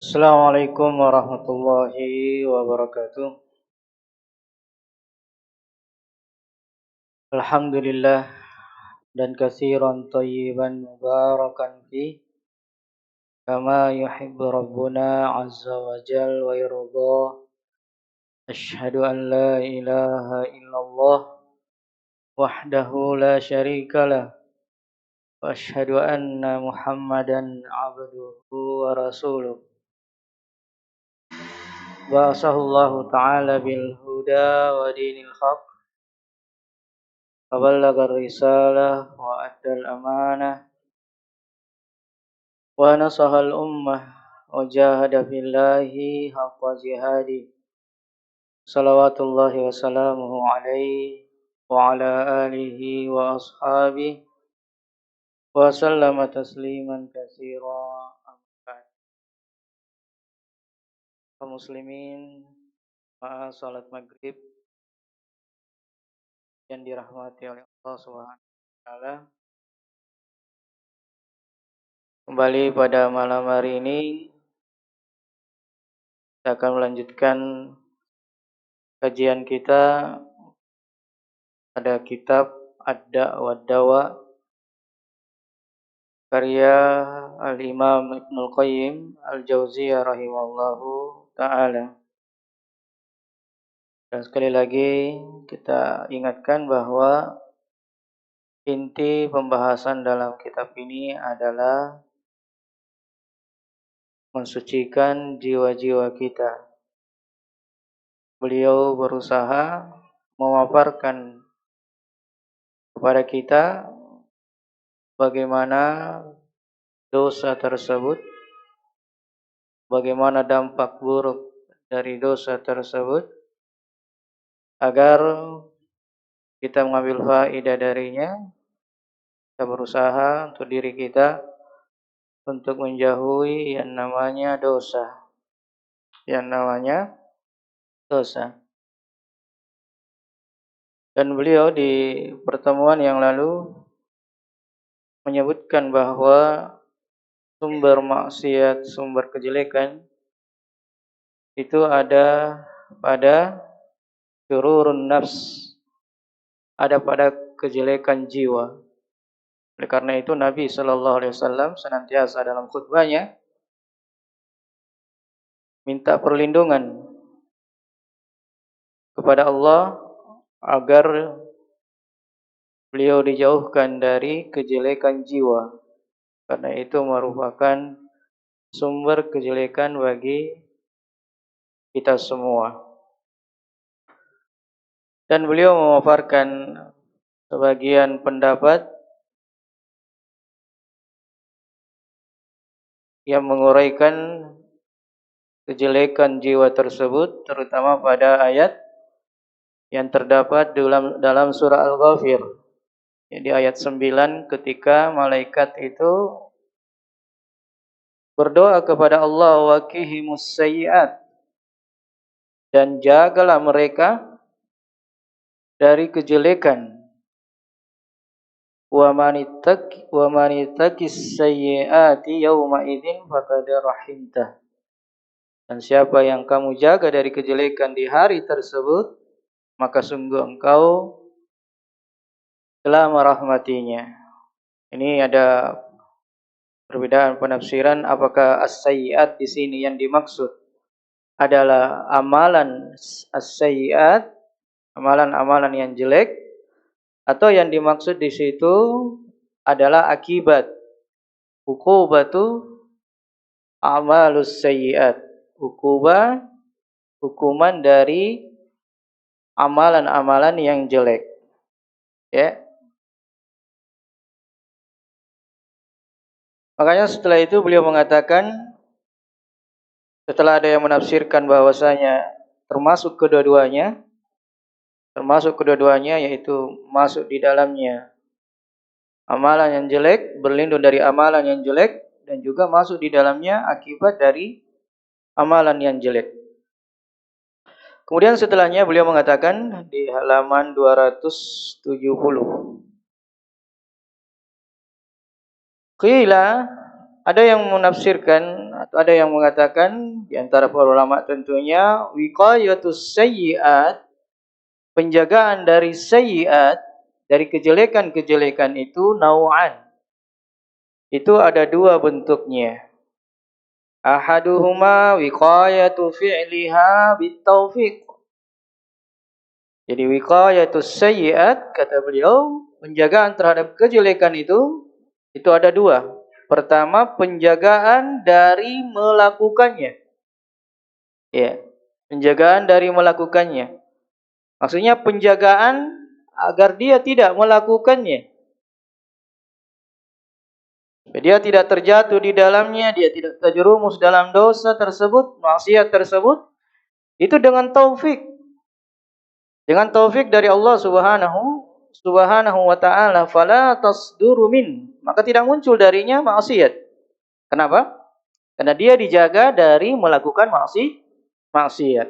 Assalamualaikum warahmatullahi wabarakatuh. Alhamdulillah dan katsiran thayyiban mubarakan fi kama yuhibbu rabbuna azza wa jal wa yarda. Asyhadu an la ilaha illallah wahdahu la syarika lah wa asyhadu anna Muhammadan abduhu wa rasuluh. Ba'athahullahu ta'ala bil huda wa dinil haq فبلغ الرسالة وأدى الأمانة ونصح الأمة وجاهد في الله حق جهاده صلوات الله وسلامه عليه وعلى آله وأصحابه وسلم تسليما كثيرا. Kaum muslimin, salat maghrib yang dirahmati oleh Allah Subhanahu wa taala. Kembali pada malam hari ini kita akan melanjutkan kajian kita pada kitab Ad-Da' wad Dawa karya Al-Imam Ibnul Qayyim Al-Jauziyah rahimahullahu ta'ala. Dan sekali lagi kita ingatkan bahwa inti pembahasan dalam kitab ini adalah mensucikan jiwa-jiwa kita. Beliau berusaha memaparkan kepada kita bagaimana dosa tersebut, bagaimana dampak buruk dari dosa tersebut, agar kita mengambil faedah darinya. Kita berusaha untuk diri kita untuk menjauhi yang namanya dosa. Dan beliau di pertemuan yang lalu menyebutkan bahwa sumber maksiat, sumber kejelekan itu ada pada syururun nafs, ada pada kejelekan jiwa. Oleh karena itu Nabi sallallahu alaihi wasallam senantiasa dalam khutbahnya minta perlindungan kepada Allah agar beliau dijauhkan dari kejelekan jiwa, karena itu merupakan sumber kejelekan bagi kita semua. Dan beliau memaparkan sebagian pendapat yang menguraikan kejelekan jiwa tersebut, terutama pada ayat yang terdapat dalam surah Al-Ghafir. Di ayat 9 ketika malaikat itu berdoa kepada Allah, waqihimus sayyi'at, dan jagalah mereka dari kejelekan. Wa manittaqis sayyi'ati yauma idzin faqad rahimtah. Dan siapa yang kamu jaga dari kejelekan di hari tersebut, maka sungguh engkau telah merahmatinya. Ini ada perbedaan penafsiran, apakah as-sayyi'at di sini yang dimaksud adalah amalan as-sayyi'at, amalan-amalan yang jelek, atau yang dimaksud di situ adalah akibat uqubatu amalus sayyi'at, hukuman dari amalan-amalan yang jelek. Ya. Makanya setelah itu beliau mengatakan, setelah ada yang menafsirkan bahwasanya termasuk kedua-duanya yaitu masuk di dalamnya amalan yang jelek, berlindung dari amalan yang jelek, dan juga masuk di dalamnya akibat dari amalan yang jelek. Kemudian setelahnya beliau mengatakan di halaman 270. Qila, ada yang menafsirkan atau ada yang mengatakan di antara para ulama tentunya wiqayatus sayyi'at, penjagaan dari sayyi'at, dari kejelekan-kejelekan itu nau'an. Itu ada dua bentuknya. Ahaduhuma wiqayatu fi'liha bitaufiq. Jadi wiqayatus sayyi'at, kata beliau, penjagaan terhadap kejelekan itu ada dua. Pertama, penjagaan dari melakukannya. Ya, penjagaan dari melakukannya. Maksudnya penjagaan agar dia tidak melakukannya. Dia tidak terjatuh di dalamnya, dia tidak terjerumus dalam dosa tersebut, maksiat tersebut. Itu dengan taufik. Dengan taufik dari Allah Subhanahu wa ta'ala, fala tasduru min, maka tidak muncul darinya maksiat. Kenapa? Karena dia dijaga dari melakukan maksiat.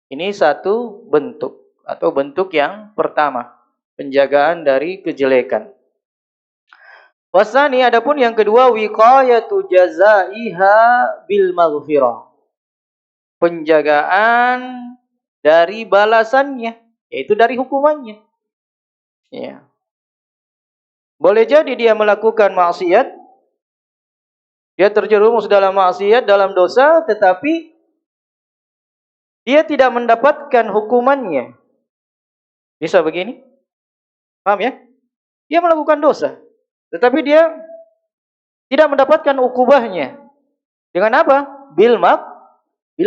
Ini satu bentuk atau bentuk yang pertama, penjagaan dari kejelekan. Wasani, adapun yang kedua, wiqayatu jazaiha bil maghfirah. Penjagaan dari balasannya, yaitu dari hukumannya. Ya. Boleh jadi dia melakukan maksiat, dia terjerumus dalam maksiat, dalam dosa, tetapi dia tidak mendapatkan hukumannya. Bisa begini? Paham ya? Dia melakukan dosa, tetapi dia tidak mendapatkan ukubahnya. Dengan apa? Bil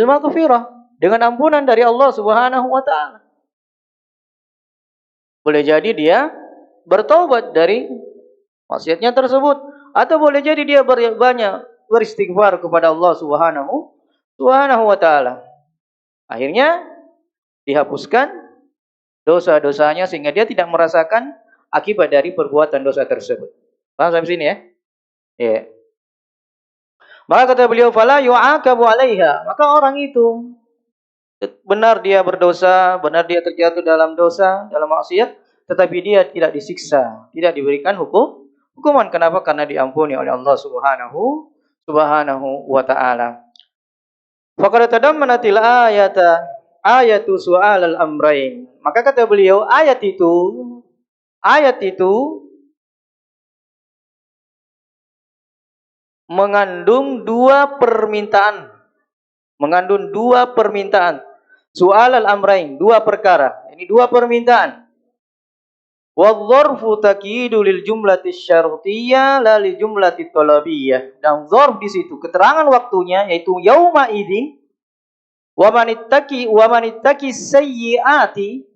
maghfirah, dengan ampunan dari Allah Subhanahu wa ta'ala. Boleh jadi dia bertaubat dari maksiatnya tersebut, atau boleh jadi dia banyak beristighfar kepada Allah Subhanahu wa ta'ala. Akhirnya dihapuskan dosa-dosanya sehingga dia tidak merasakan akibat dari perbuatan dosa tersebut. Paham sampai sini ya? Ya. Maka kata beliau, fala yu'aqabu 'alaiha, maka orang itu benar dia berdosa, benar dia terjatuh dalam dosa, dalam maksiat, tetapi dia tidak disiksa, tidak diberikan hukuman. Kenapa? Karena diampuni oleh Allah Subhanahu wa ta'ala. Faqad tadammanatil ayatu su'al al-amrain. Maka kata beliau, ayat itu mengandung dua permintaan. Su'al al-amrain, dua perkara. Ini dua permintaan. Wadh-dzarfu takidu lil jumlati syartiyyah la lil jumlati thalabiyah. Dan dzarf di situ keterangan waktunya yaitu yauma idzin wa manittaqi sayyiati.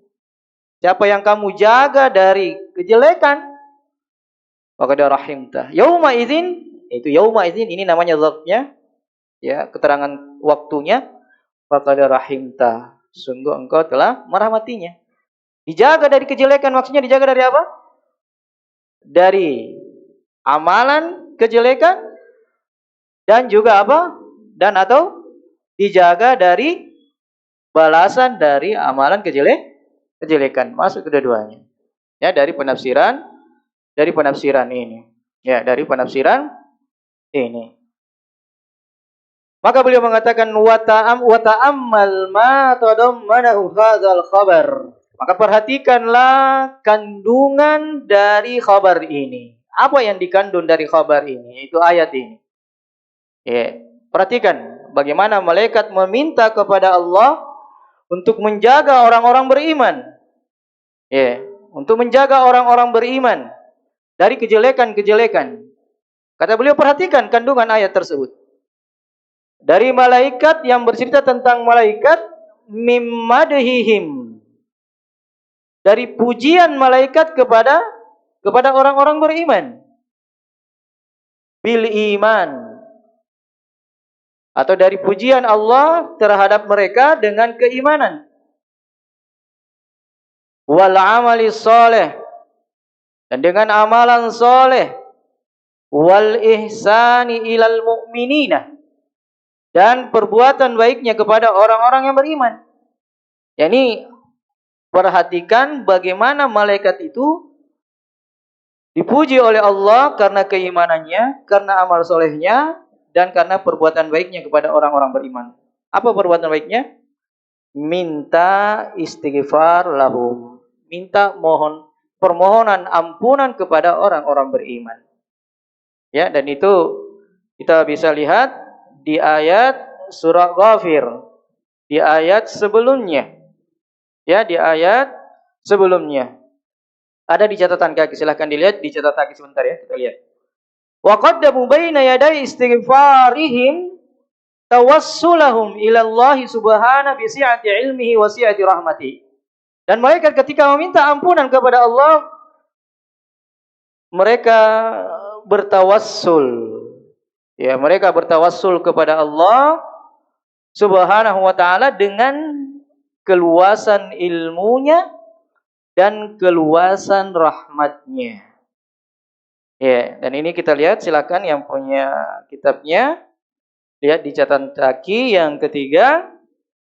Siapa yang kamu jaga dari kejelekan, maka dia rahimtah. Yauma idzin, itu yauma idzin ini namanya dzarfnya. Ya, keterangan waktunya, maka dia rahimtah. Sungguh engkau telah merahmatinya. Dijaga dari kejelekan, maksudnya dijaga dari apa? Dari amalan kejelekan dan juga apa? Dan atau dijaga dari balasan dari amalan kejelekan. Masuk kedua-duanya. Ya, dari penafsiran ini. Ya, dari penafsiran ini. Maka beliau mengatakan wa ta'ammal ma tadammanahu hadzal khabar. Maka perhatikanlah kandungan dari khabar ini. Apa yang dikandung dari khabar ini? Itu ayat ini. Ya, perhatikan bagaimana malaikat meminta kepada Allah untuk menjaga orang-orang beriman. Ya, untuk menjaga orang-orang beriman dari kejelekan-kejelekan. Kata beliau, perhatikan kandungan ayat tersebut. Dari malaikat yang bercerita tentang malaikat mimmadhihim, dari pujian malaikat kepada orang-orang beriman. Bil iman, atau dari pujian Allah terhadap mereka dengan keimanan. Wal amali sholih, dan dengan amalan soleh. Wal ihsani ilal mu'minina, dan perbuatan baiknya kepada orang-orang yang beriman. Yani perhatikan bagaimana malaikat itu dipuji oleh Allah karena keimanannya, karena amal solehnya, dan karena perbuatan baiknya kepada orang-orang beriman. Apa perbuatan baiknya? Minta istighfar lahum. Minta permohonan ampunan kepada orang-orang beriman. Ya, dan itu kita bisa lihat di ayat surah Ghafir, di ayat sebelumnya. Ya, di ayat sebelumnya. Ada di catatan kaki, silahkan dilihat di catatan kaki sebentar ya, kita lihat. Wa qaddamu baina yaday istighfarihim tawassulahum ila Allah subhanahu bi si'ati ilmihi wa si'ati rahmatihi. Dan mereka ketika meminta ampunan kepada Allah, mereka bertawassul. Ya, mereka bertawassul kepada Allah Subhanahu wa taala dengan keluasan ilmunya dan keluasan rahmatnya. Ya, dan ini kita lihat, silakan yang punya kitabnya lihat di catatan kaki yang ketiga,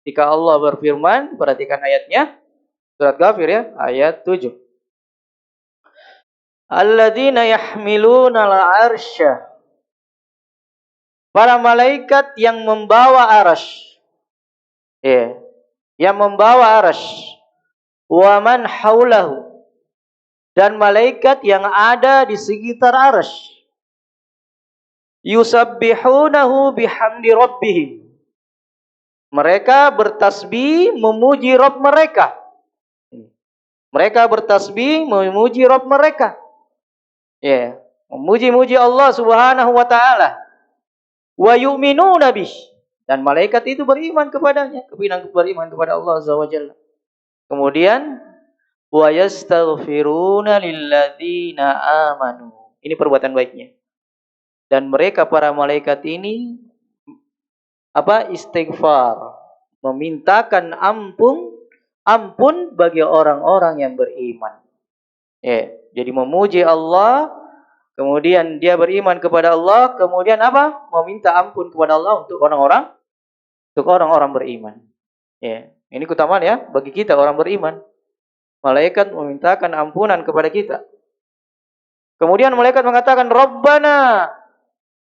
ketika Allah berfirman, perhatikan ayatnya, surat Ghafir ya, ayat 7. Alladzina yahmiluna al-'arsya. Para malaikat yang membawa arsy. Ya, yang membawa arsy. Wa man haulahu. Dan malaikat yang ada di sekitar arsy. Yusabbihunahu bihamdi rabbihim. Mereka bertasbih memuji Rabb mereka. Mereka bertasbih memuji Rabb mereka. Ya, memuji-muji Allah Subhanahu wa taala. Wa yu'minuna bih. Dan malaikat itu beriman kepadanya, beriman kepada Allah Azza wa Jalla. Kemudian wa yastaghfiruna lilladzina amanu. Ini perbuatan baiknya. Dan mereka para malaikat ini istighfar, memintakan ampun bagi orang-orang yang beriman. Ya, jadi memuji Allah, kemudian dia beriman kepada Allah, kemudian meminta ampun kepada Allah untuk orang-orang beriman. Ya, ini keutamaan ya bagi kita orang beriman. Malaikat memintakan ampunan kepada kita. Kemudian malaikat mengatakan, Rabbana,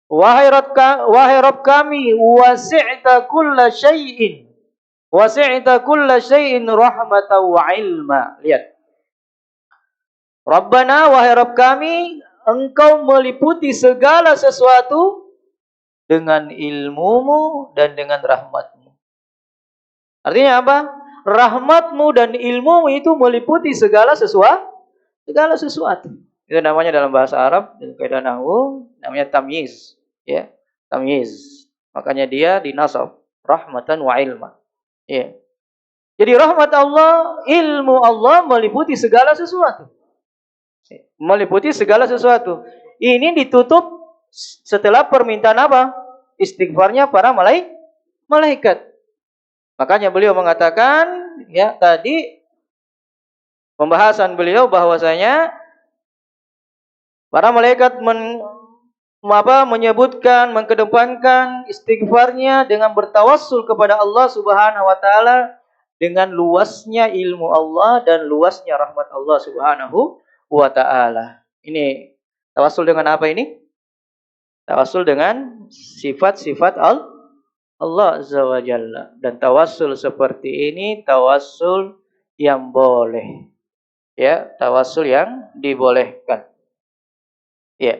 wahai Rabb kami, wasi'ta kulla syai'in rahmatan wa ilma. Lihat. Rabbana, wahai Rabb kami, Engkau meliputi segala sesuatu dengan ilmumu dan dengan rahmatmu. Artinya apa? Rahmatmu dan ilmumu itu meliputi segala sesuatu. Itu namanya dalam bahasa Arab, dalam kaidah nahwu, namanya tamyiz. Ya, tamyiz. Makanya dia dinasab, rahmatan wa ilma. Ya. Jadi rahmat Allah, ilmu Allah meliputi segala sesuatu. Meliputi segala sesuatu. Ini ditutup setelah permintaan istighfarnya para malaikat. Makanya beliau mengatakan, ya tadi pembahasan beliau bahwasanya para malaikat menyebutkan, mengedepankan istighfarnya dengan bertawassul kepada Allah Subhanahu wa taala dengan luasnya ilmu Allah dan luasnya rahmat Allah Subhanahu wa taala. Ini tawassul dengan apa ini? Tawassul dengan sifat-sifat Allah Azza wa Jalla. Dan tawassul seperti ini tawassul yang boleh. Ya, tawassul yang dibolehkan. Ya.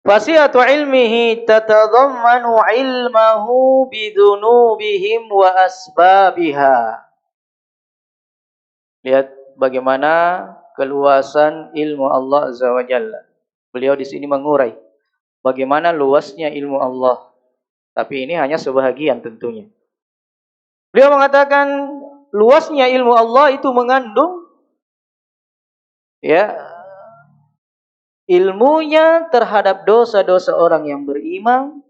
Fasiyatu ilmihi tatadammanu ilmahu bidunubihim wa asbabiha. Lihat bagaimana keluasan ilmu Allah Azza wa Jalla. Beliau di sini mengurai bagaimana luasnya ilmu Allah. Tapi ini hanya sebahagian tentunya. Beliau mengatakan luasnya ilmu Allah itu mengandung ya ilmunya terhadap dosa-dosa orang yang beriman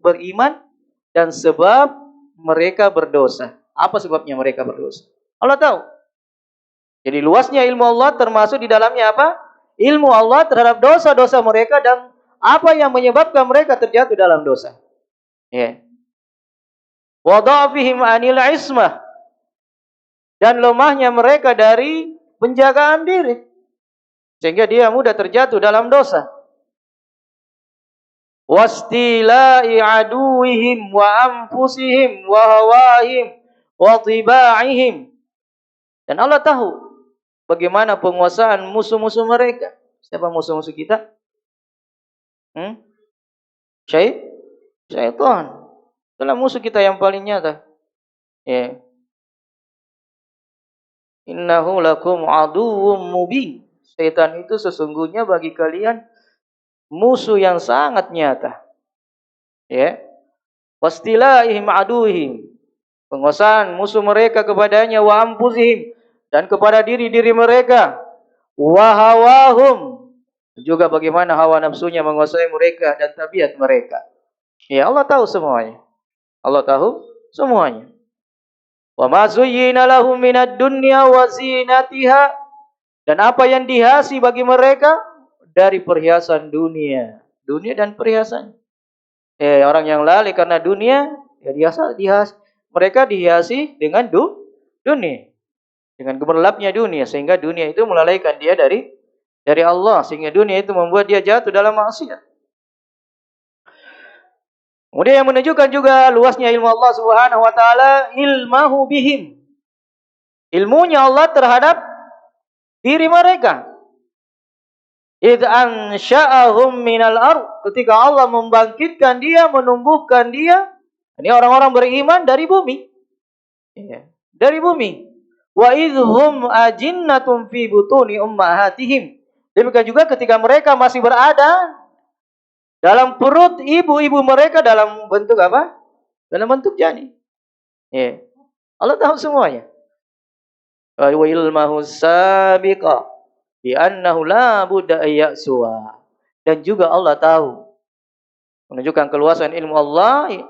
dan sebab mereka berdosa. Apa sebabnya mereka berdosa? Allah tahu. Jadi luasnya ilmu Allah termasuk di dalamnya apa? Ilmu Allah terhadap dosa-dosa mereka dan apa yang menyebabkan mereka terjatuh dalam dosa. Ya. Wa dha'fihim 'anil 'ismah. Dan lemahnya mereka dari penjagaan diri. Sehingga dia mudah terjatuh dalam dosa. wastila'i aduwihim wa anfusihim wa hawahim wa tiba'ihim. Dan Allah tahu bagaimana penguasaan musuh-musuh mereka. Siapa musuh-musuh kita? Syaitan. Itulah musuh kita yang paling nyata. Ya. Innahu lakum aduwwum mubin. Syaitan itu sesungguhnya bagi kalian musuh yang sangat nyata. Ya. Wastilaihim aduhim. Penguasaan musuh mereka kepadanya wa anfusihim, dan kepada diri-diri mereka. Wa hawahum. Juga bagaimana hawa nafsunya menguasai mereka dan tabiat mereka. Ya, Allah tahu semuanya. Allah tahu semuanya. Wa ma zuyyina lahum minad dunya wa zinatiha, dan apa yang dihiasi bagi mereka dari perhiasan dunia dan perhiasan. Orang yang lalai karena dunia, ya mereka dihiasi dengan dunia, dengan gemerlapnya dunia, sehingga dunia itu melalaikan dia dari Allah, sehingga dunia itu membuat dia jatuh dalam maksiat. Kemudian yang menunjukkan juga luasnya ilmu Allah Subhanahu wa taala, ilmahu bihim. Ilmunya Allah terhadap diri mereka. Idz ansha'ahum minal ardh, ketika Allah membangkitkan dia, menumbuhkan dia, ini orang-orang beriman dari bumi. Ya, dari bumi. Wa idhum ajinnatun fi butuni ummahatihim. Demikian juga ketika mereka masih berada dalam perut ibu-ibu mereka dalam bentuk apa? Dalam bentuk janin. Ya. Allah tahu semuanya. Wa ilmahu sabiqa bi annahu la budda ayyasuha. Dan juga Allah tahu, menunjukkan keluasan ilmu Allah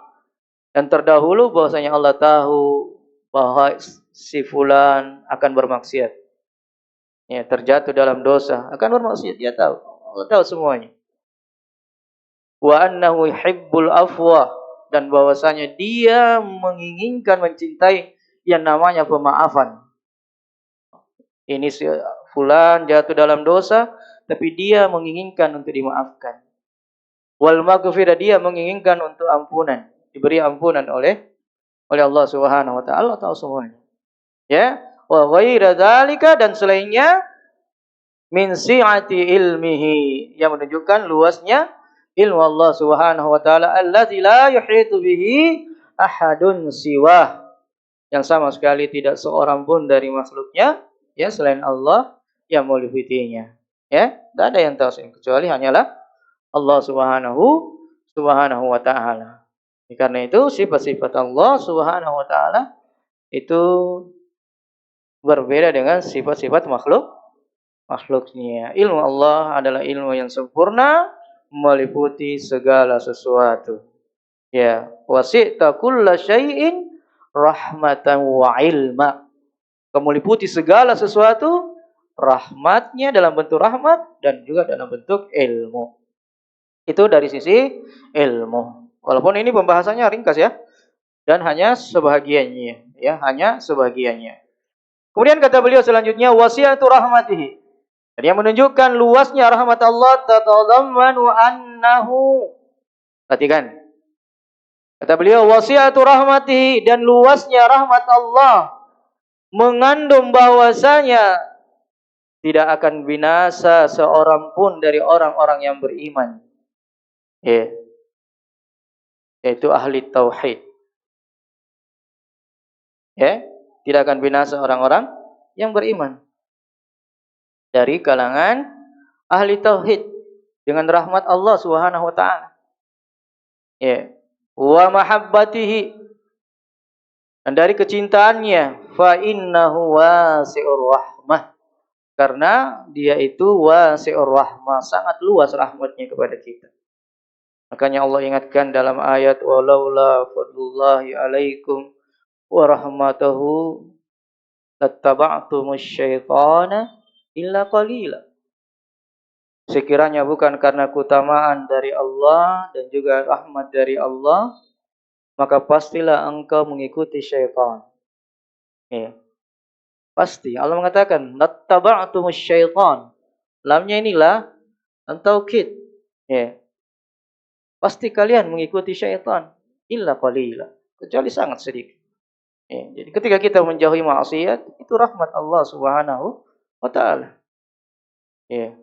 yang terdahulu, bahwasanya Allah tahu bahwa si fulan akan bermaksiat. Ya, terjatuh dalam dosa, akan bermaksiat, dia tahu. Allah tahu semuanya. Wa annahu yuhibbul afwa, dan bahwasanya dia menginginkan, mencintai yang namanya pemaafan. Ini si fulan jatuh dalam dosa, tapi dia menginginkan untuk dimaafkan. Wal maghfirah, dia menginginkan untuk ampunan, diberi ampunan oleh Allah Subhanahu wa taala. Allah tahu semuanya. Ya, wa ghaira dzalika, dan selainnya min si'ati ilmihi, yang menunjukkan luasnya ilmu Allah Subhanahu wa taala, allazi la yuhitu bihi ahadun siwah, yang sama sekali tidak seorang pun dari makhluknya ya selain Allah yang meliputinya. Ya, tidak ada yang tahu kecuali hanyalah Allah Subhanahu wa taala. Karena itu sifat-sifat Allah Subhanahu wa taala itu berbeda dengan sifat-sifat makhluknya. Ilmu Allah adalah ilmu yang sempurna, meliputi segala sesuatu. Ya, wasi'ta kulla syai'in rahmatan wa ilma. Meliputi segala sesuatu, rahmatnya dalam bentuk rahmat dan juga dalam bentuk ilmu. Itu dari sisi ilmu. Walaupun ini pembahasannya ringkas ya, dan hanya sebahagiannya, ya, hanya sebahagiannya. Kemudian kata beliau selanjutnya, wasi'atu rahmatihi. Jadi yang menunjukkan luasnya rahmat Allah, tatadammanu annahu. Perhatikan. Kata beliau, wasi'atu rahmatihi, dan luasnya rahmat Allah mengandung bahwasanya tidak akan binasa seorang pun dari orang-orang yang beriman. Ya. Yaitu ahli tauhid. Ya, tidak akan binasa orang-orang yang beriman dari kalangan ahli tauhid dengan rahmat Allah Subhanahu wa taala. Ya. Wa mahabbatihi, dan dari kecintaannya, fa innahu wasi'ur rahmah, karena dia itu wasi'ur rahmah, sangat luas rahmatnya kepada kita. Makanya Allah ingatkan dalam ayat, walaula fadlullahi alaikum wa rahmatuhu lattaba'tumus syaitana illa qalila. Sekiranya bukan karena keutamaan dari Allah dan juga rahmat dari Allah, maka pastilah engkau mengikuti syaitan. Ya. Pasti. Allah mengatakan, lattaba'tumus syaitan. Lamnya inilah taukid. Ya. pasti kalian mengikuti syaitan illa qalila, kecuali sangat sedikit. Ya, jadi ketika kita menjauhi maksiat, itu rahmat Allah Subhanahu wa taala. Ya.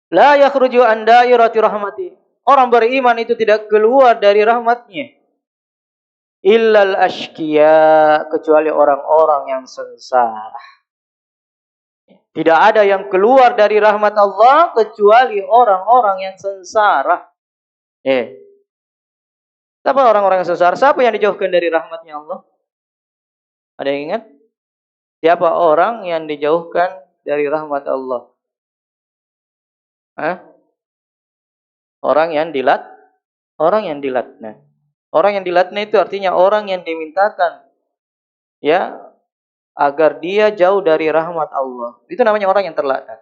La yakhruju an dairati rahmati. Orang beriman itu tidak keluar dari rahmatnya. Illal ashqiya, kecuali orang-orang yang sengsara. Tidak ada yang keluar dari rahmat Allah kecuali orang-orang yang sengsara. Siapa orang-orang yang sengsara? Siapa yang dijauhkan dari rahmatnya Allah? Ada yang ingat? Siapa orang yang dijauhkan dari rahmat Allah? Hah? Orang yang dilaknat. Orang yang dilaknat itu artinya orang yang dimintakan ya agar dia jauh dari rahmat Allah. Itu namanya orang yang terlaknat.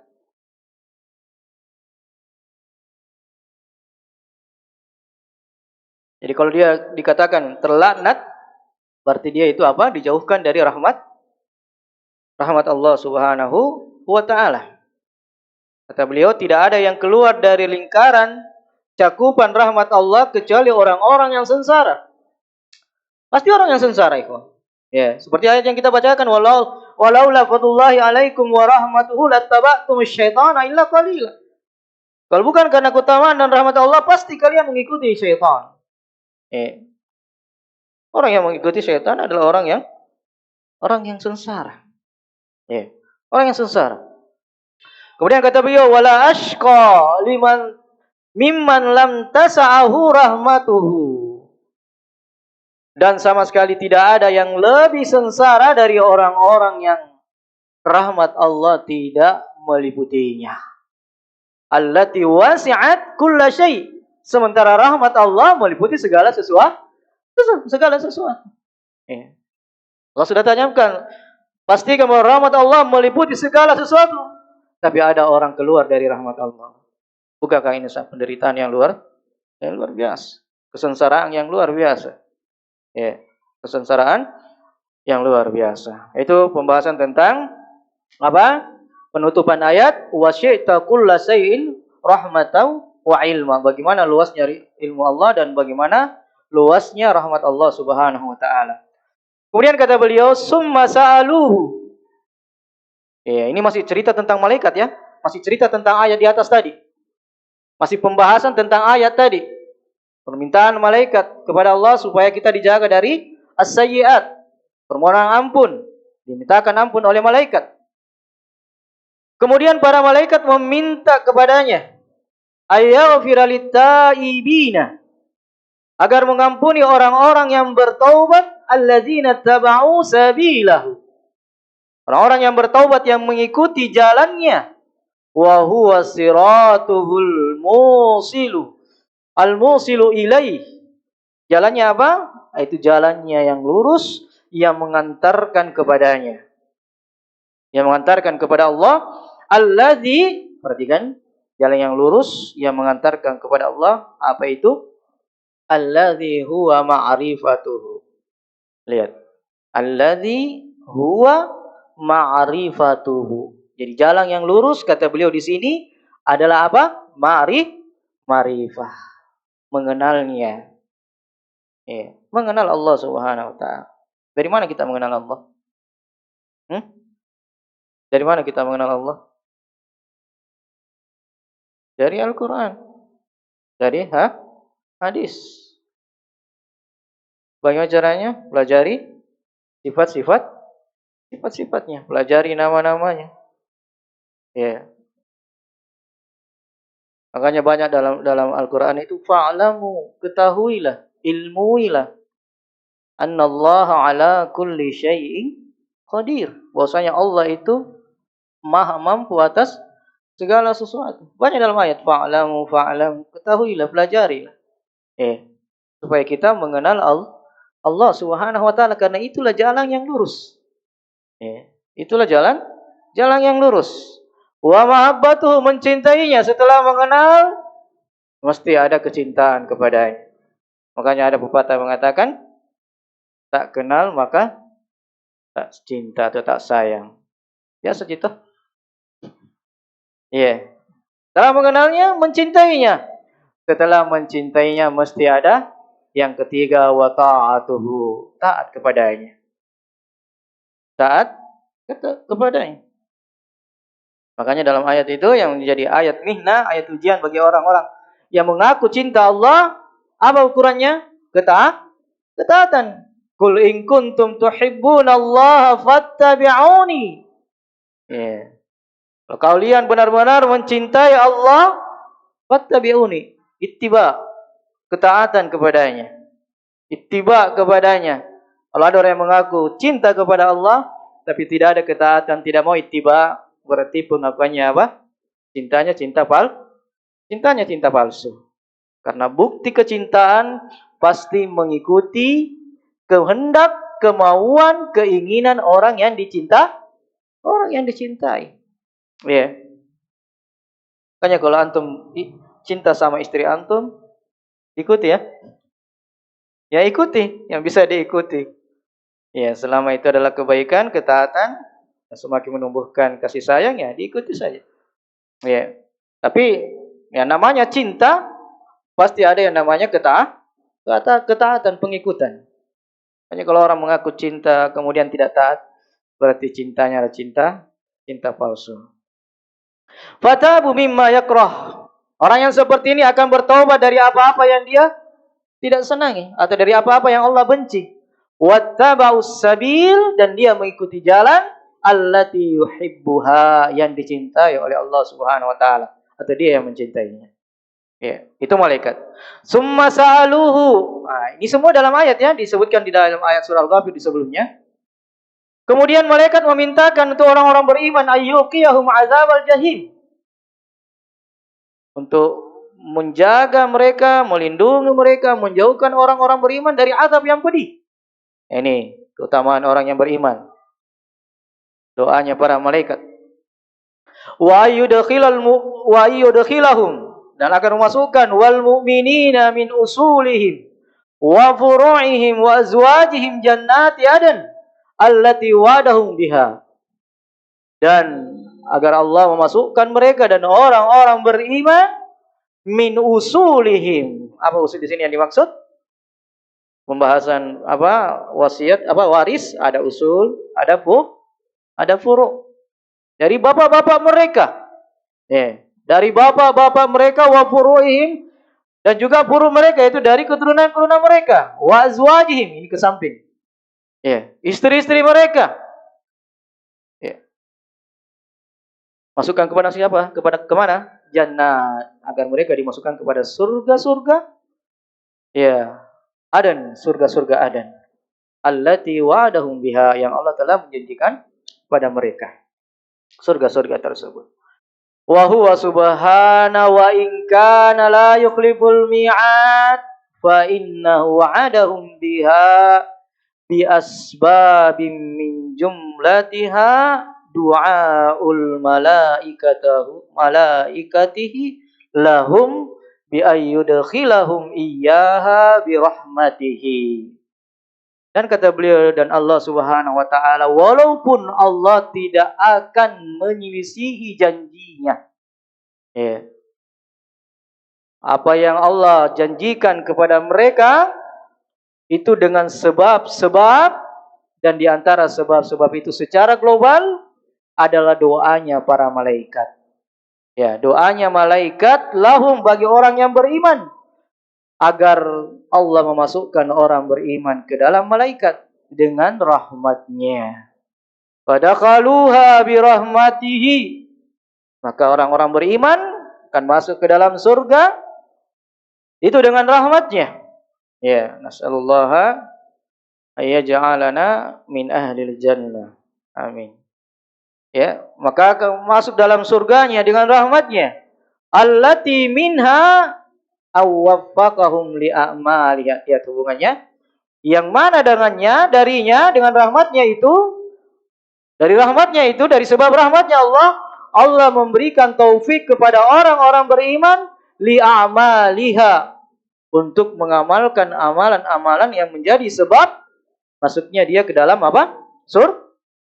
Jadi kalau dia dikatakan terlaknat, berarti dia itu apa? Dijauhkan dari rahmat Allah Subhanahu wa taala. Kata beliau, tidak ada yang keluar dari lingkaran cakupan rahmat Allah kecuali orang-orang yang sengsara. Pasti orang yang sengsara itu. Ya, seperti ayat yang kita bacakan, walaula fadlullahi alaikum wa rahmatuhu lattaba'tumus syaitana illa qalila. Kalau bukan karena keutamaan dan rahmat Allah, pasti kalian mengikuti syaitan. Orang yang mengikuti syaitan adalah orang yang sengsara. Orang yang sengsara. Kemudian kata beliau, wala ashqa mimman lam tasa'ahu rahmatuhu. Dan sama sekali tidak ada yang lebih sengsara dari orang-orang yang rahmat Allah tidak meliputinya. Allati wasi'at kulla syai'. Sementara rahmat Allah meliputi segala sesuatu. Allah sudah tanyakan, pastikan bahwa rahmat Allah meliputi segala sesuatu. Tapi ada orang keluar dari rahmat Allah. Bukankah ini penderitaan yang luar biasa? Kesengsaraan yang luar biasa. Kesengsaraan yang luar biasa. Itu pembahasan tentang apa? Penutupan ayat wasyi'ta kulla syai'in rahmatan wa ilma. Bagaimana luasnya ilmu Allah dan bagaimana luasnya rahmat Allah Subhanahu wa taala. Kemudian kata beliau, summa sa'aluhu. Ini masih cerita tentang malaikat ya. Masih cerita tentang ayat di atas tadi. Masih pembahasan tentang ayat tadi. Permintaan malaikat kepada Allah supaya kita dijaga dari as-sayyi'at. Permohonan ampun. Dimintakan ampun oleh malaikat. Kemudian para malaikat meminta kepadanya. Ayaghfira lit-taibina. Agar mengampuni orang-orang yang bertaubat. Alladzina taba'u sabilahu. Orang-orang yang bertaubat yang mengikuti jalannya. Wa huwa siratuhul musilu. Al-musilu ilaih. Jalannya apa? Itu jalannya yang lurus yang mengantarkan kepadanya. Yang mengantarkan kepada Allah. Alladzi, perhatikan, jalan yang lurus yang mengantarkan kepada Allah. Apa itu? Alladzi huwa ma'rifatuhu. Lihat. Alladzi huwa ma'rifatuhu. Jadi jalan yang lurus kata beliau di sini adalah apa? Ma'rifah. Mengenalnya. Mengenal Allah Subhanahu wa taala. Dari mana kita mengenal Allah? Dari mana kita mengenal Allah? Dari Al-Qur'an. Dari hadis. Bagaimana caranya? Pelajari sifat-sifatnya, pelajari nama-namanya. Makanya banyak dalam Al-Qur'an itu fa'lamu, ketahuilah, ilmuilah annallaha ala kulli syai'in qadir. Bahwasanya Allah itu maha mampu atas segala sesuatu. Banyak dalam ayat fa'lamu, ketahuilah, pelajarilah. Supaya kita mengenal Allah Subhanahu wa taala, karena itulah jalan yang lurus. Itulah jalan yang lurus. Wa mahabbatuhu, mencintainya setelah mengenal mesti ada kecintaan kepadanya. Makanya ada pepatah mengatakan tak kenal maka tak cinta atau tak sayang. Ya segitu. Setelah mengenalnya, mencintainya. Setelah mencintainya mesti ada yang ketiga, wa ta'atuhu, taat kepadanya. Taat kepadanya. Makanya dalam ayat itu yang menjadi ayat mihna, ayat ujian bagi orang-orang yang mengaku cinta Allah, apa ukurannya? Ketaatan. Qul in kuntum tuhibbunallaha fattabi'uni. Ya. Kalau kalian benar-benar mencintai Allah, fattabi'uni. Ittiba, ketaatan kepadanya. Ittiba kepadanya. Kalau ada orang yang mengaku cinta kepada Allah, tapi tidak ada ketaatan, tidak mau ittiba, berarti pengakuannya apa? Cintanya cinta palsu. Karena bukti kecintaan pasti mengikuti kehendak, kemauan, keinginan orang yang dicintai. Ya. Makanya kalau antum cinta sama istri antum, ikuti ya. Ya ikuti, yang bisa diikuti. Ya, selama itu adalah kebaikan, ketaatan, semakin menumbuhkan kasih sayang, ya diikuti saja. Ya. Tapi ya namanya cinta, pasti ada yang namanya ketaatan, pengikutan. Hanya kalau orang mengaku cinta kemudian tidak taat, berarti cintanya adalah cinta palsu. Fatabu mimma yakrah. Orang yang seperti ini akan bertaubat dari apa-apa yang dia tidak senangi atau dari apa-apa yang Allah benci. Wattaba'us sabil, dan dia mengikuti jalan allati yuhibbuha, yang dicintai oleh Allah Subhanahu wa taala, atau dia yang mencintainya. Ya, itu malaikat. Summa sa'aluhu. Nah, ini semua dalam ayat ya, disebutkan di dalam ayat surah Al-Ghafir di sebelumnya. Kemudian malaikat memintakan untuk orang-orang beriman ayyuqiyahum azabal jahim. Untuk menjaga mereka, melindungi mereka, menjauhkan orang-orang beriman dari azab yang pedih. Ini keutamaan orang yang beriman. Doanya para malaikat. Wa yudkhilahum, dan akan memasukkan wal mu'minina min usulihim wa furu'ihim wa azwajihim jannati adan allati wadahum biha. Dan agar Allah memasukkan mereka dan orang-orang beriman min usulihim. Apa usul di sini yang dimaksud? Pembahasan apa? Wasiat, apa waris, ada usul, ada furu'. Dari bapak-bapak mereka. Dari bapak-bapak mereka wa furu'ihim, dan juga furu' mereka itu dari keturunan-keturunan mereka. Wa azwajihim, ini ke samping. Istri-istri mereka. Masukkan kepada siapa? Kemana? Jannat. Agar mereka dimasukkan kepada surga-surga. Adan, surga-surga Adan. Allati wa'adahum biha, yang Allah telah menjanjikan pada mereka. Surga-surga tersebut. Wa huwa subhana wa in kana la yukhliful mi'ad fa innahu wa'adahum biha bi asbabin min jumlatiha du'aul malaikatihi lahum bi ayyudkhilahum iyyaha bi rahmatihi. Dan kata beliau, dan Allah Subhanahu wa taala, walaupun Allah tidak akan menyelisihi janjinya. Apa yang Allah janjikan kepada mereka itu dengan sebab-sebab, dan di antara sebab-sebab itu secara global adalah doanya para malaikat. Doanya malaikat lahum, bagi orang yang beriman, agar Allah memasukkan orang beriman ke dalam malaikat dengan rahmatnya. Fadakhaluha birahmatihi, maka orang-orang beriman akan masuk ke dalam surga itu dengan rahmatnya. Nas'alullaha ayyaj'alana min ahlil jannah. Amin. Maka masuk dalam surganya dengan rahmatnya. Allati minha awwaffaqahum li a'maliha. Hubungannya yang mana dengannya, darinya, dengan rahmatnya itu, dari rahmatnya itu, dari sebab rahmatnya Allah memberikan taufik kepada orang-orang beriman li a'maliha, untuk mengamalkan amalan-amalan yang menjadi sebab masuknya dia ke dalam apa?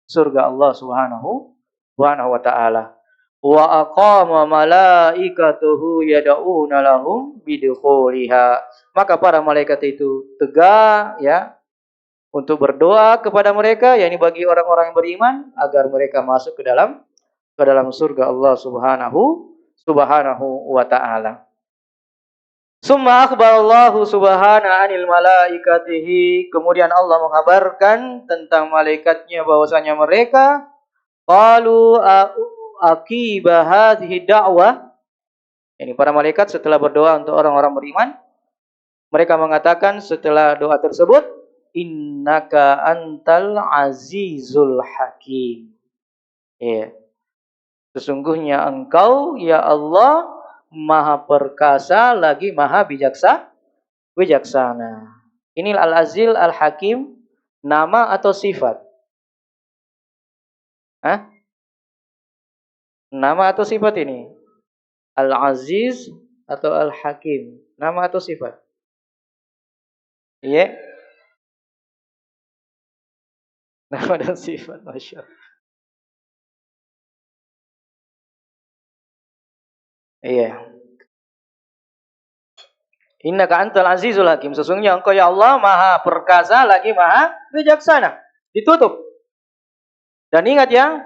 Surga Allah Subhanahu wa taala. wa aqama malaikatuhu yad'una lahum bidukhuliha. Maka para malaikat itu tegak ya untuk berdoa kepada mereka, yakni bagi orang-orang yang beriman agar mereka masuk ke dalam surga Allah Subhanahu wa taala. Summa akhbarallahu subhanahu anil malaikatihi. Kemudian Allah mengabarkan tentang malaikatnya bahwasanya mereka qalu aqiba hadhihi da'wah. Ini para malaikat setelah berdoa untuk orang-orang beriman, mereka mengatakan setelah doa tersebut, innaka antal azizul hakim. Ya. Sesungguhnya engkau ya Allah Maha perkasa lagi Maha bijaksana. Ini Al-Azil Al-Hakim nama atau sifat? Hah? Nama atau sifat ini? Al-Aziz atau Al-Hakim? Nama atau sifat? Iya. Nama dan sifat, Masya Allah. Iya. Innaka antal azizul hakim. Sesungguhnya engkau ya Allah Maha perkasa lagi Maha bijaksana. Ditutup. Dan ingat ya,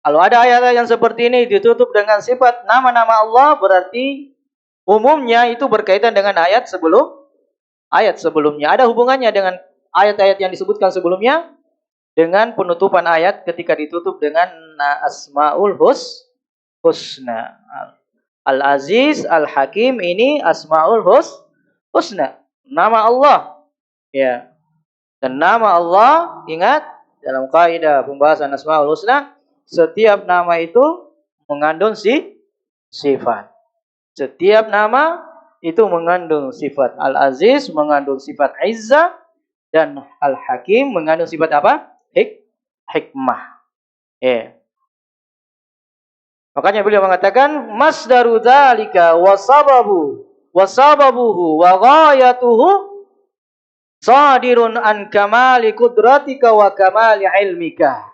kalau ada ayat yang seperti ini ditutup dengan sifat nama-nama Allah, berarti umumnya itu berkaitan dengan ayat sebelumnya. Ada hubungannya dengan ayat-ayat yang disebutkan sebelumnya dengan penutupan ayat ketika ditutup dengan Asmaul Husna. Al-Aziz, Al-Hakim ini Asmaul Husna. Nama Allah. Ya. Dan nama Allah, ingat, dalam kaidah pembahasan Asmaul Husna, setiap nama itu mengandung sifat. Setiap nama itu mengandung sifat. Al-Aziz mengandung sifat Izzah, dan Al-Hakim mengandung sifat apa? Hikmah. Ya. Makanya beliau mengatakan masdaru dzalika wasababuhu wa ghayatuhu sadirun an kamali qudratika wa kamali ilmika.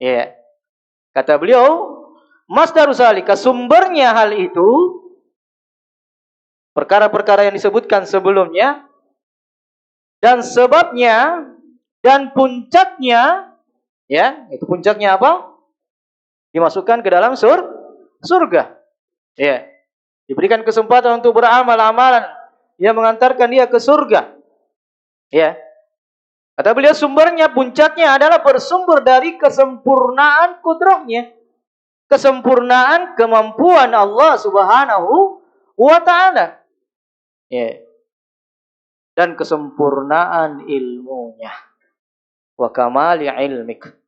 Ya. Kata beliau, masdaru dzalika, sumbernya hal itu perkara-perkara yang disebutkan sebelumnya, dan sebabnya dan puncaknya, ya, itu puncaknya apa? Dimasukkan ke dalam surga. Ya. Diberikan kesempatan untuk beramal amalan yang mengantarkan dia ke surga. Ya. Kata beliau sumbernya, puncaknya adalah bersumber dari kesempurnaan kudrahnya. Kesempurnaan kemampuan Allah Subhanahu wa taala. Ya. Dan kesempurnaan ilmunya. Wa kamali ilmik.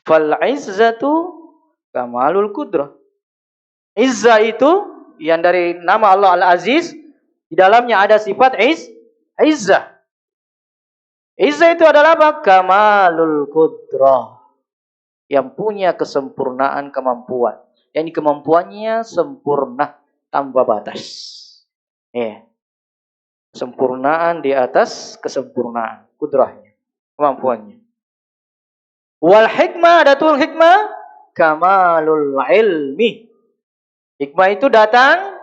Fal izzatu kamalul qudrah. Izzah itu yang dari nama Allah Al-Aziz, di dalamnya ada sifat izzah. Izzah itu adalah apa? Kamalul qudrah. Yang punya kesempurnaan kemampuan. Yang kemampuannya sempurna tanpa batas. Ya. Sempurnaan di atas kesempurnaan kudrahnya, kemampuannya. Wal hikmah, adatul hikmah kamalul ilmi. Hikmah itu datang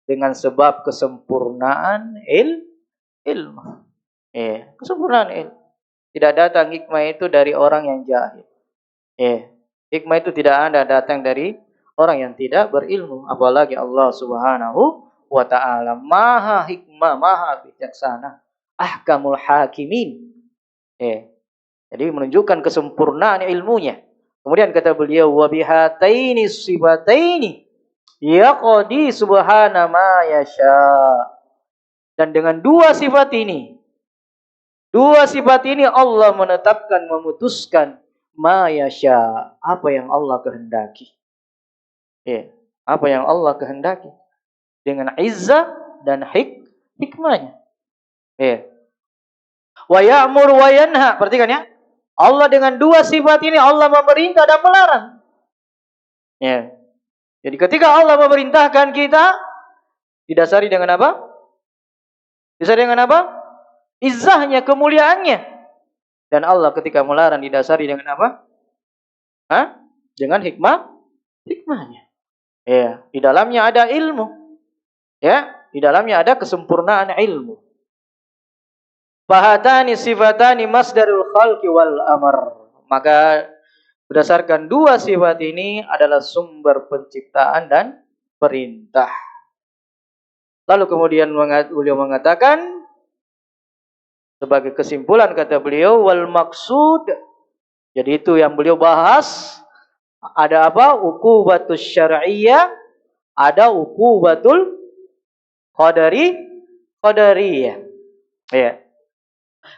dengan sebab kesempurnaan ilmu. Kesempurnaan ilmu. Tidak datang hikmah itu dari orang yang jahil. Hikmah itu tidak ada datang dari orang yang tidak berilmu, apalagi Allah Subhanahu wa ta'ala Maha hikmah, Maha bijaksana, ahkamul hakimin. Jadi menunjukkan kesempurnaan ilmunya. Kemudian kata beliau, wa bihataini sifataini yaqdi subhana ma yasha. Dan dengan dua sifat ini Allah menetapkan, memutuskan ma yasha, apa yang Allah kehendaki. Apa yang Allah kehendaki dengan izzah dan hikmahnya. Wa ya'mur wa yanha. Perhatikan ya. Allah dengan dua sifat ini Allah memerintah dan melarang. Jadi ketika Allah memerintahkan kita didasari dengan apa? Didasari dengan apa? Izzahnya, kemuliaannya. Dan Allah ketika melarang didasari dengan apa? Dengan hikmahnya. Ya, di dalamnya ada ilmu. Ya, di dalamnya ada kesempurnaan ilmu. Fahatani sifatani masdarul khalqi wal amr. Maka berdasarkan dua sifat ini adalah sumber penciptaan dan perintah. Lalu kemudian beliau mengatakan sebagai kesimpulan kata beliau wal maksud. Jadi itu yang beliau bahas. Ada apa? Uqubatus syar'iyyah, ada uqubatul qadariyah. Ya.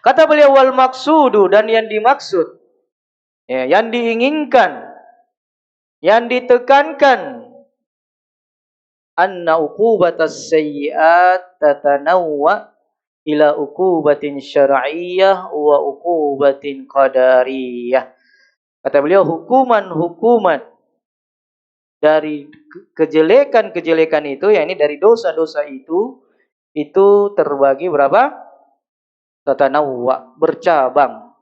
Kata beliau wal maksudu, dan yang dimaksud, ya, yang diinginkan, yang ditekankan, anna uqubatas sayyi'at tatanawwa ila uqubatin syar'iyyah wa uqubatin qadariyah. Kata beliau hukuman-hukuman dari kejelekan-kejelekan itu, yakni dari dosa-dosa itu terbagi berapa? Tatanawwa, bercabang.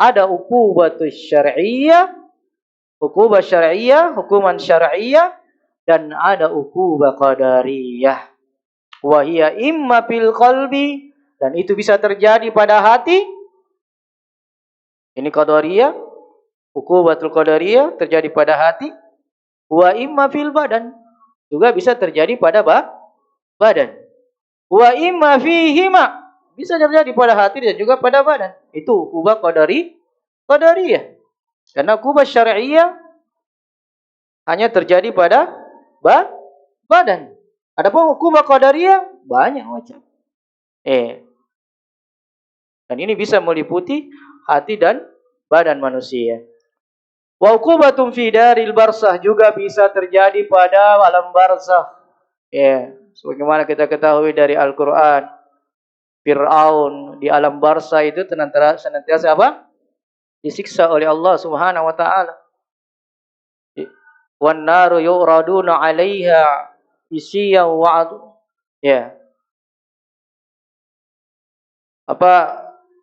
Ada uqubatus syar'iyyah, uqubah syar'iyyah, hukuman syar'iyyah, dan ada uqubah qadariyah. Wa hiya imma fil qalbi, dan itu bisa terjadi pada hati. Ini qadariyah, uqubatul qadariyah terjadi pada hati. Wa imma fil badan, juga bisa terjadi pada badan. Wa imma fihima, bisa terjadi pada hati dan juga pada badan. Itu uqubah qadariyah. Karena uqubah syar'iyyah hanya terjadi pada badan. Adapun uqubah qadariyah banyak macam. Dan ini bisa meliputi hati dan badan manusia. Wa uqubatun fi daril barzah, juga bisa terjadi pada alam barzah. Sebagaimana kita ketahui dari Al-Qur'an, Fir'aun di alam barzah itu senantiasa apa? Disiksa oleh Allah Subhanahu wa taala. Wan naru yu'raduna 'alaiha isyiyan wa'adu.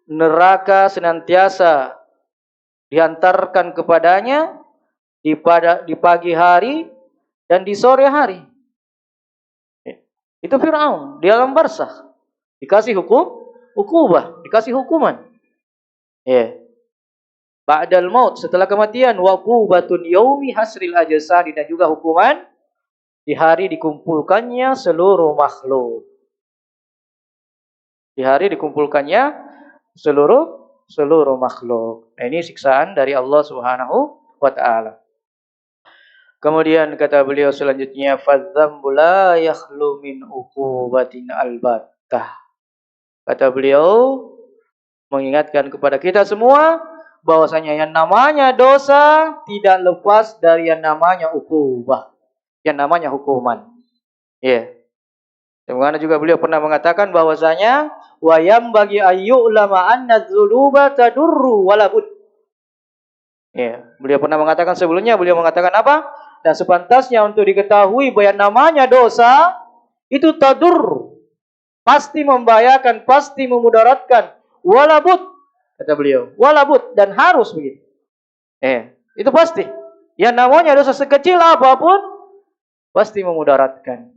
Neraka senantiasa dihantarkan kepadanya di pagi hari dan di sore hari. Itu Fir'aun di alam barzah. Dikasih hukumah, dikasih hukuman. Ba'dal maut, setelah kematian, wa uqubatun yaumi hasril ajsadi, dan juga hukuman di hari dikumpulkannya seluruh makhluk. Di hari dikumpulkannya seluruh makhluk. Nah, ini siksaan dari Allah Subhanahu wa taala. Kemudian kata beliau selanjutnya, fadzambu la yakhlu min uqubatin albattah. Kata beliau mengingatkan kepada kita semua bahwasanya yang namanya dosa tidak lepas dari yang namanya uqubah, yang namanya hukuman. Sebagaimana juga beliau pernah mengatakan bahwasanya wayam bagi ayyulama anna dzunuba tadurru walabud. Beliau pernah mengatakan sebelumnya, beliau mengatakan apa? Dan sepantasnya untuk diketahui bahwa yang namanya dosa itu tadur, pasti membahayakan, pasti memudaratkan, walabud, kata beliau, walabud, dan harus begitu. Itu pasti. Yang namanya dosa sekecil apapun pasti memudaratkan.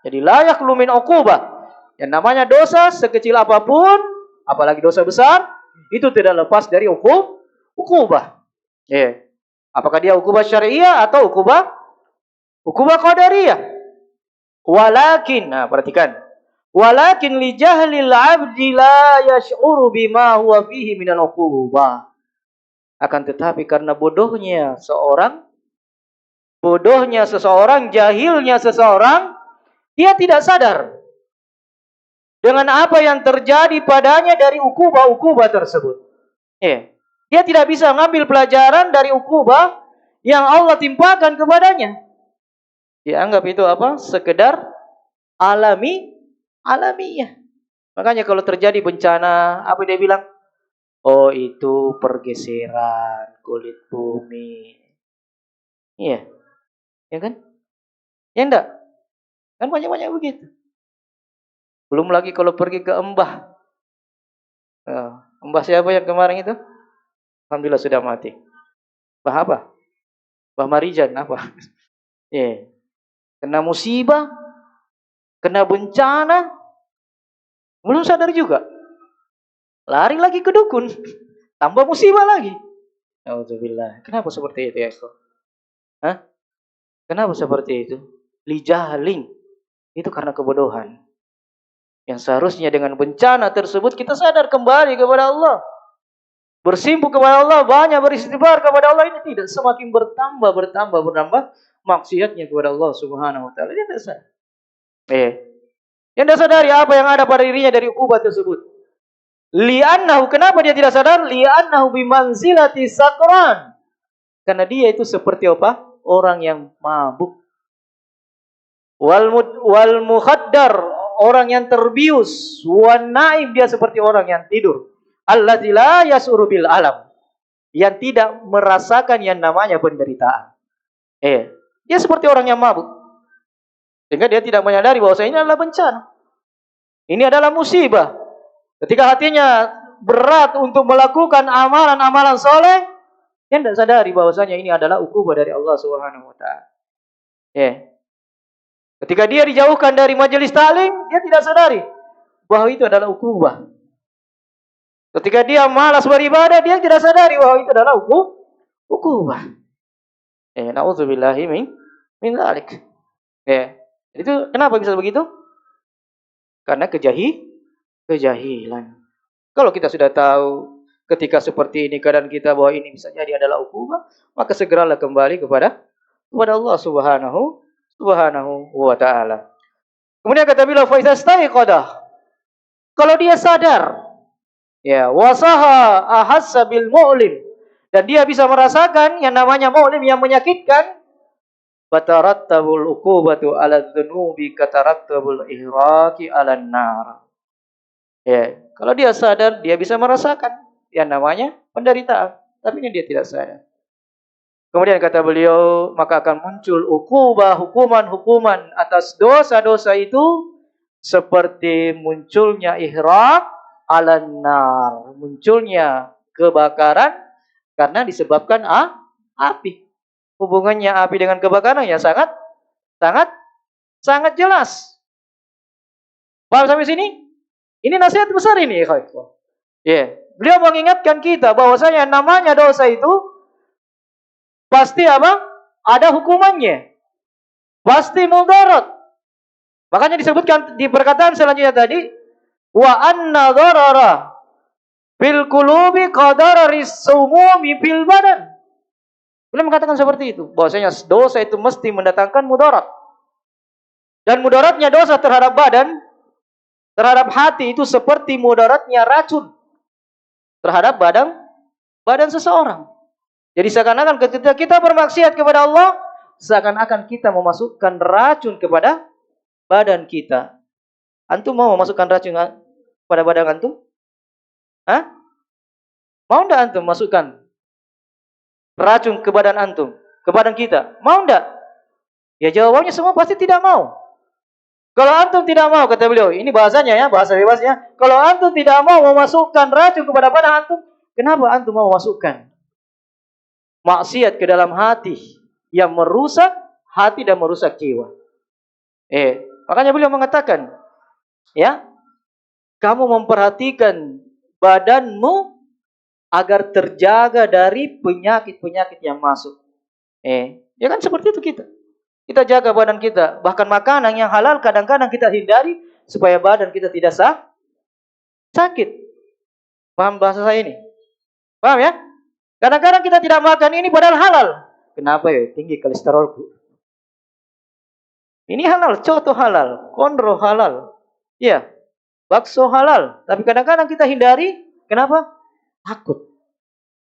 Jadi layak lumin uqubah. Yang namanya dosa sekecil apapun, apalagi dosa besar, itu tidak lepas dari uqubah. Apakah dia uqubah syariah atau uqubah qadariyah? Walakin, perhatikan. Walakin li jahlil 'abdi la yash'uru bima huwa fihi minal uqubah. Akan tetapi karena bodohnya seseorang, jahilnya seseorang, dia tidak sadar dengan apa yang terjadi padanya dari ukubah-ukubah tersebut. Dia tidak bisa mengambil pelajaran dari ukubah yang Allah timpakan kepadanya. Dia anggap itu apa? Sekedar alamiah. Makanya kalau terjadi bencana, apa dia bilang? Oh, itu pergeseran kulit bumi. Ya kan? Ya enggak? Kan banyak-banyak begitu. Belum lagi kalau pergi ke Embah. Embah siapa yang kemarin itu? Alhamdulillah sudah mati. Mbah apa? Bah Marijan apa? Ya, kena musibah, kena bencana, belum sadar juga. Lari lagi ke dukun, tambah musibah lagi. Alhamdulillah. Kenapa seperti itu ya, Hah? Kenapa seperti itu? Lijahlin. Itu karena kebodohan. Yang seharusnya dengan bencana tersebut kita sadar kembali kepada Allah. Bersimpu kepada Allah, banyak beristighfar kepada Allah, ini tidak semakin bertambah maksiatnya kepada Allah Subhanahu wa taala. Dia tidak sadar. Yang tidak sadari apa yang ada pada dirinya dari ukhuwah tersebut. Li'annahu, kenapa dia tidak sadar? Li'annahu bimanzilati sakran. Karena dia itu seperti apa? Orang yang mabuk. Wal mukhaddar, orang yang terbius. Wan naim, dia seperti orang yang tidur. Alladzi la yas'uru bil alam, yang tidak merasakan yang namanya penderitaan. Dia seperti orang yang mabuk. Sehingga dia tidak menyadari bahwa ini adalah bencana. Ini adalah musibah. Ketika hatinya berat untuk melakukan amalan-amalan soleh, dia tidak sadari bahwasanya ini adalah ukhuwah dari Allah Subhanahu wa taala. Ketika dia dijauhkan dari majelis taklim, dia tidak sadari bahwa itu adalah ukhuwah. Ketika dia malas beribadah, dia tidak sadari bahwa itu adalah ukhuwah. Na'udzubillahi min dzalik. Itu kenapa bisa begitu? Karena kejahilan. Kalau kita sudah tahu ketika seperti ini keadaan kita bahwa ini bisa jadi adalah ukhuwah, maka segeralah kembali kepada Allah Subhanahu wa taala. Kemudian kata beliau fa iza staiqadah. Kalau dia sadar, wasaha ahassa bil mu'lim, dan dia bisa merasakan yang namanya mu'lim yang menyakitkan, batarattabul uqubatu 'ala dzunubi katarattabul ihraqi 'alan nar. Kalau dia sadar, dia bisa merasakan yang namanya penderitaan, tapi ini dia tidak sadar. Kemudian kata beliau, maka akan muncul uqubah, hukuman atas dosa-dosa itu seperti munculnya ihraq 'alan nar, munculnya kebakaran karena disebabkan api. Hubungannya api dengan kebakaran ya sangat jelas. Paham sampai sini? Ini nasihat besar ini, ikhwan. Beliau mengingatkan kita bahwasanya namanya dosa itu pasti apa? Ada hukumannya. Pasti mudarat. Makanya disebutkan di perkataan selanjutnya tadi, wa anna dharara fil qulubi qadararis sumumi fil badan. Beliau mengatakan seperti itu, bahwasanya dosa itu mesti mendatangkan mudarat. Dan mudaratnya dosa terhadap badan, terhadap hati itu seperti mudaratnya racun terhadap badan seseorang. Jadi seakan-akan ketika kita bermaksiat kepada Allah, seakan-akan kita memasukkan racun kepada badan kita. Antum mau memasukkan racun pada badan antum? Mau enggak antum masukkan racun ke badan antum, ke badan kita? Mau enggak? Ya jawabannya semua pasti tidak mau. Kalau antum tidak mau, kata beliau, ini bahasanya ya, bahasa bebasnya. Kalau antum tidak mau memasukkan racun kepada badan antum, kenapa antum mau memasukkan maksiat ke dalam hati yang merusak hati dan merusak jiwa? Makanya beliau mengatakan, kamu memperhatikan badanmu agar terjaga dari penyakit-penyakit yang masuk. Ya kan seperti itu kita. Kita jaga badan kita, bahkan makanan yang halal kadang-kadang kita hindari supaya badan kita tidak sakit. Paham bahasa saya ini? Paham ya? Kadang-kadang kita tidak makan ini padahal halal. Kenapa ya? Tinggi kolesterolku. Ini halal, coto halal, kondro halal. Ya, bakso halal. Tapi kadang-kadang kita hindari. Kenapa? Takut.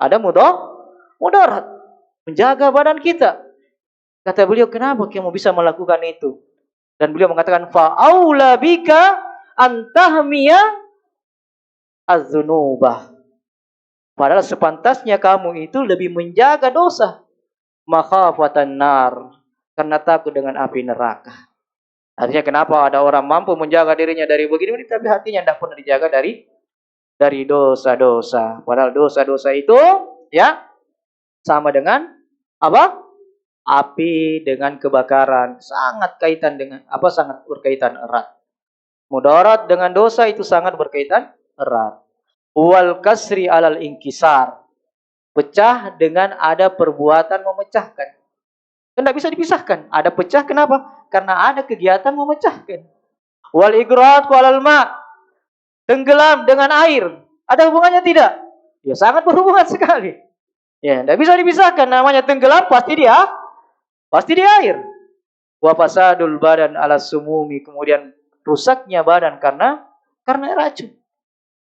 Ada mudarat. Menjaga badan kita. Kata beliau, kenapa kamu bisa melakukan itu? Dan beliau mengatakan, fa'aula bika antahmiya az-zunubah. Padahal sepantasnya kamu itu lebih menjaga dosa. Makhafatan nar. Karena takut dengan api neraka. Artinya kenapa ada orang mampu menjaga dirinya dari begini-begini, tapi hatinya tidak pernah dijaga dari dosa-dosa. Padahal dosa-dosa itu sama dengan apa? Api dengan kebakaran sangat kaitan dengan apa? Sangat berkaitan erat. Mudarat dengan dosa itu sangat berkaitan erat. Wal kasri alal inkisar. Pecah dengan ada perbuatan memecahkan. Tidak bisa dipisahkan. Ada pecah kenapa? Karena ada kegiatan memecahkan. Wal igrat walal ma. Tenggelam dengan air. Ada hubungannya tidak? Ya sangat berhubungan sekali. Ya, tidak bisa dipisahkan. Namanya tenggelam pasti dia air. Wa fasadul badan ala sumumi, kemudian rusaknya badan karena racun.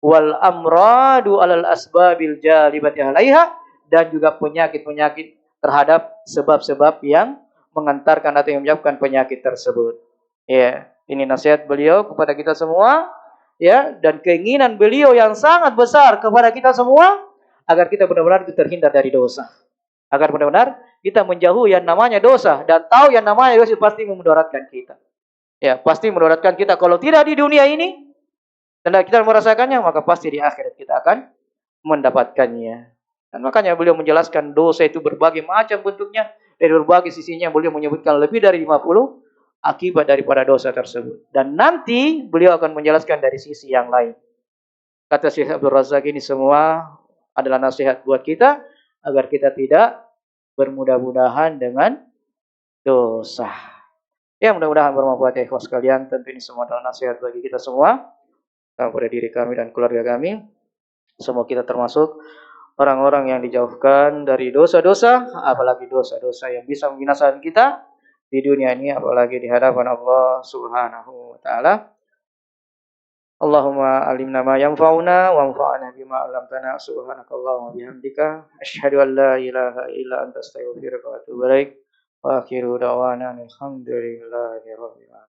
Wal amradu alal asbabil jalibati alaiha, dan juga penyakit-penyakit terhadap sebab-sebab yang mengantarkan atau yang menyebabkan penyakit tersebut. Ya, ini nasihat beliau kepada kita semua, ya, dan keinginan beliau yang sangat besar kepada kita semua agar kita benar-benar terhindar dari dosa. Agar benar-benar kita menjauhi yang namanya dosa dan tahu yang namanya dosa pasti memudaratkan kita. Ya, pasti memudaratkan kita. Kalau tidak di dunia ini dan kita merasakannya, maka pasti di akhirat kita akan mendapatkannya. Dan makanya beliau menjelaskan dosa itu berbagai macam bentuknya, dari berbagai sisinya. Beliau menyebutkan lebih dari 50 akibat daripada dosa tersebut. Dan nanti beliau akan menjelaskan dari sisi yang lain. Kata Syekh Abdul Razak, ini semua adalah nasihat buat kita agar kita tidak bermudah-mudahan dengan dosa. Ya, mudah-mudahan bermanfaat ya ikhwas sekalian. Tentu ini semua adalah nasihat bagi kita semua, kepada diri kami dan keluarga kami. Semua kita termasuk orang-orang yang dijauhkan dari dosa-dosa, apalagi dosa-dosa yang bisa membinasakan kita di dunia ini, apalagi di hadapan Allah Subhanahu wa taala. Allahumma alimna ma yanfa'una wanfa'na bima 'allamtana. Subhanakallahumma wa bihamdika asyhadu an la ilaha illa anta astaghfiruka wa atubu ilaik. Wa akhiru da'wana alhamdulillahi rabbil alamin.